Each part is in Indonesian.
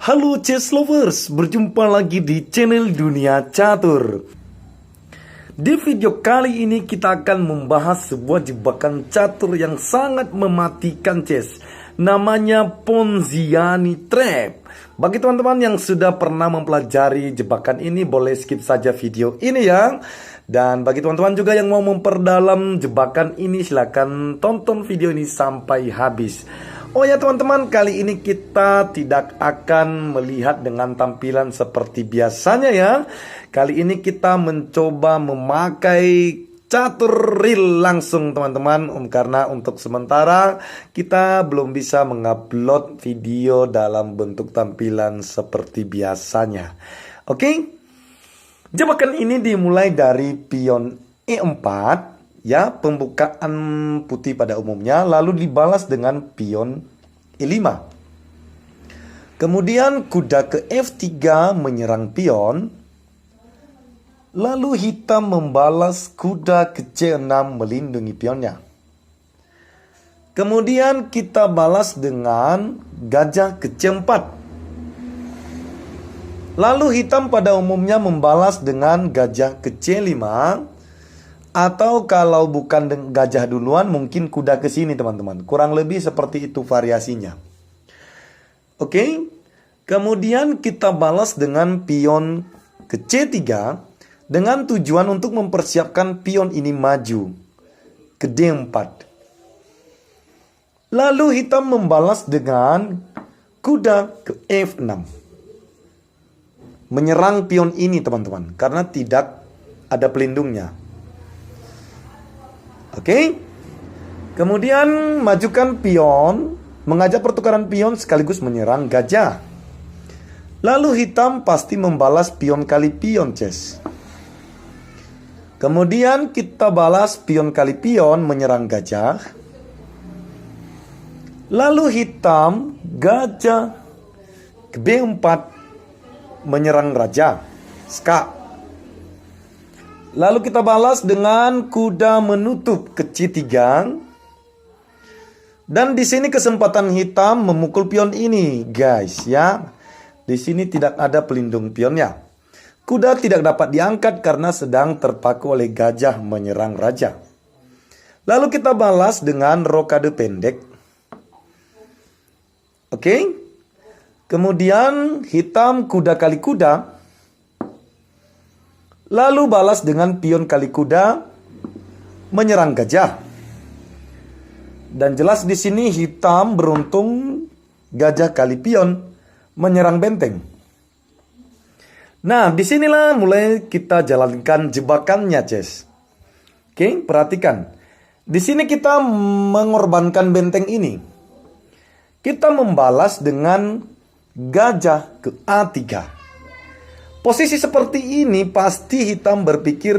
Halo chess lovers, berjumpa lagi di channel Dunia Catur. Di video kali ini kita akan membahas sebuah jebakan catur yang sangat mematikan chess. Namanya Ponziani Trap. Bagi teman-teman yang sudah pernah mempelajari jebakan ini, boleh skip saja video ini ya. Dan bagi teman-teman juga yang mau memperdalam jebakan ini, silahkan tonton video ini sampai habis. Oh ya teman-teman, kali ini kita tidak akan melihat dengan tampilan seperti biasanya ya. Kali ini kita mencoba memakai catur real langsung teman-teman. Karena untuk sementara kita belum bisa mengupload video dalam bentuk tampilan seperti biasanya. Oke? Jebakan ini dimulai dari pion E4. Ya, pembukaan putih pada umumnya, lalu dibalas dengan pion E5. Kemudian kuda ke F3 menyerang pion. Lalu hitam membalas kuda ke C6 melindungi pionnya. Kemudian kita balas dengan gajah ke C4. Lalu hitam pada umumnya membalas dengan gajah ke C5. Atau kalau bukan gajah duluan, mungkin kuda ke sini teman-teman. Kurang lebih seperti itu variasinya. Oke. Kemudian kita balas dengan pion ke C3. Dengan tujuan untuk mempersiapkan pion ini maju ke D4. Lalu hitam membalas dengan kuda ke F6. Menyerang pion ini teman-teman. Karena tidak ada pelindungnya. Oke. Kemudian majukan pion, mengajak pertukaran pion sekaligus menyerang gajah. Lalu hitam pasti membalas pion kali pion chess. Kemudian kita balas pion kali pion menyerang gajah. Lalu hitam gajah ke B4 menyerang raja. Skak. Lalu kita balas dengan kuda menutup ke C3. Dan di sini kesempatan hitam memukul pion ini, guys ya. Di sini tidak ada pelindung pionnya. Kuda tidak dapat diangkat karena sedang terpaku oleh gajah menyerang raja. Lalu kita balas dengan rokade pendek. Oke. Kemudian hitam kuda kali kuda. Lalu balas dengan pion kali kuda menyerang gajah. Dan jelas di sini hitam beruntung gajah kali pion menyerang benteng. Nah, disinilah mulai kita jalankan jebakannya, chess. Oke, perhatikan. Di sini kita mengorbankan benteng ini. Kita membalas dengan gajah ke A3. Posisi seperti ini pasti hitam berpikir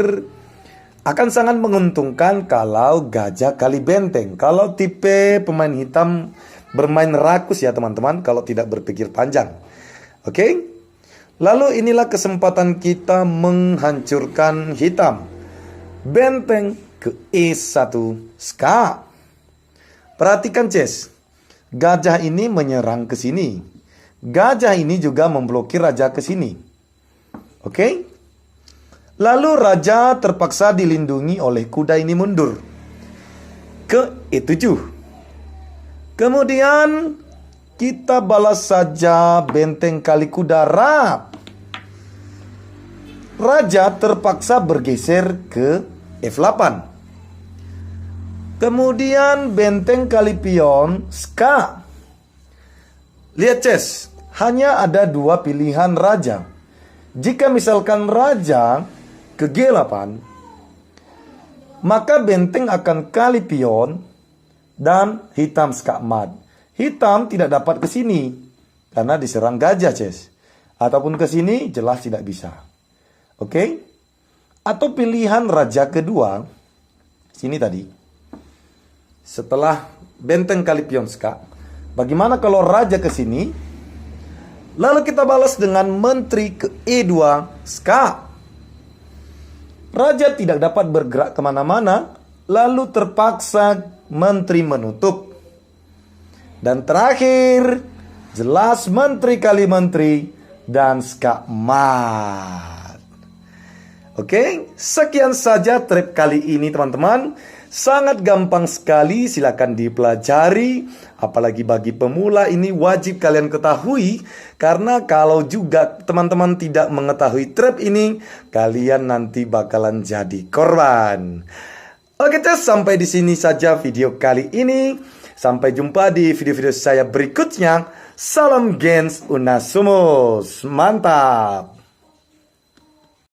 akan sangat menguntungkan kalau gajah kali benteng. Kalau tipe pemain hitam bermain rakus ya teman-teman, kalau tidak berpikir panjang. Oke? Lalu inilah kesempatan kita menghancurkan hitam. Benteng ke E1 ska. Perhatikan chess. Gajah ini menyerang ke sini. Gajah ini juga memblokir raja ke sini. Oke. Lalu raja terpaksa dilindungi oleh kuda ini mundur ke E7. Kemudian kita balas saja benteng kali kuda rap. Raja terpaksa bergeser ke F8. Kemudian benteng kali pion ska. Lihat chess, hanya ada dua pilihan raja. Jika misalkan raja ke G8, maka benteng akan kali pion dan hitam skakmat. Hitam tidak dapat ke sini karena diserang gajah chess. Ataupun ke sini jelas tidak bisa. Oke? Atau pilihan raja kedua, sini tadi. Setelah benteng kali pion skak, bagaimana kalau raja ke sini? Lalu kita balas dengan menteri ke E2 ska. Raja tidak dapat bergerak kemana-mana. Lalu terpaksa menteri menutup. Dan terakhir jelas menteri kali menteri, dan skakmat. Oke, sekian saja trip kali ini teman-teman. Sangat gampang sekali, silakan dipelajari. Apalagi bagi pemula ini wajib kalian ketahui. Karena kalau juga teman-teman tidak mengetahui trap ini, kalian nanti bakalan jadi korban. Oke, sampai di sini saja video kali ini. Sampai jumpa di video-video saya berikutnya. Salam gens unasumus. Mantap.